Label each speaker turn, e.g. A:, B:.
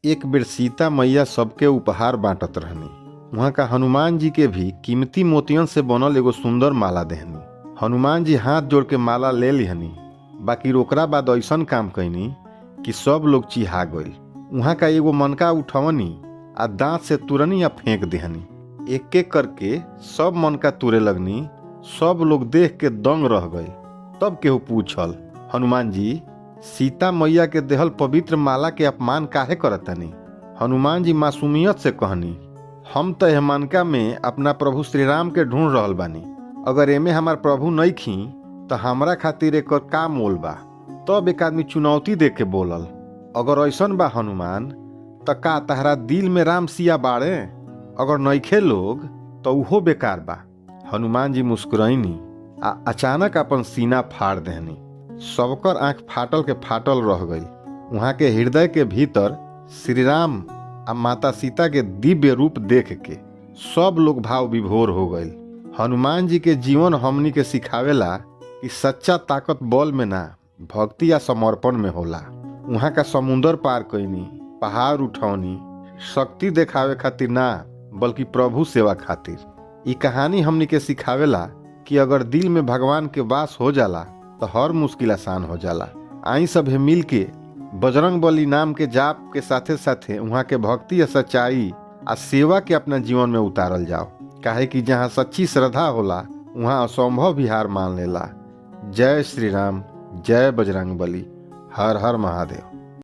A: एक बेर सीता मैया सबके उपहार बांटत रहनी। वहाँ का हनुमान जी के भी कीमती मोतियन से बनल एगो सुंदर माला देहनी। हनुमान जी हाथ जोड़ के माला ले लिहनी, बाकी ओकरा बाद ऐसन काम कैनी कि सब लोग चिहा गइल। वहाँ का एगो मनका उठवनी आ दांत से तुरनी या फेंक देहनी। एक एक करके सब मनका तुरे लगनी। सब लोग देख के दंग रह गए। तब केहू पूछल, हनुमान जी, सीता मैया के देहल पवित्र माला के अपमान काहे करतनी? हनुमान जी मासूमियत से कहनी, हम तो एह मनका में अपना प्रभु श्री राम के ढूंढ रहल बानी। अगर एमे हमार प्रभु नइखी तो हमरा खातिर एकर का मोल बा? तब एक आदमी चुनौती दे के बोलल, अगर ऐसन बा हनुमान, त का तहरा दिल में राम सिया बाड़े? अगर नइखे लोग तो उहो बेकार बा। हनुमान जी मुस्कुराइनी आ अचानक अपन सीना फाड़ देहनी। सबकर आंख फाटल के फाटल रह गई। वहाँ के हृदय के भीतर श्री राम आ माता सीता के दिव्य रूप देख के सब लोग भाव विभोर हो गए। हनुमान जी के जीवन हमनी के सिखावेला कि सच्चा ताकत बल में ना, भक्ति या समर्पण में होला। वहाँ का समुंदर पार कैनी, पहाड़ उठौनी, शक्ति देखावे खातिर ना, बल्कि प्रभु सेवा खातिर। ई कहानी हमनी के सिखावेला कि अगर दिल में भगवान के वास हो जाला तो हर मुश्किल आसान हो जाला। आई सब मिल के बजरंग बली नाम के जाप के साथे साथे वहाँ के भक्ति या सच्चाई आ सेवा के अपना जीवन में उतारल जाओ। काहे कि जहाँ सच्ची श्रद्धा होला वहाँ असंभव भी हार मान लेला। जय श्री राम, जय बजरंग बली, हर हर महादेव।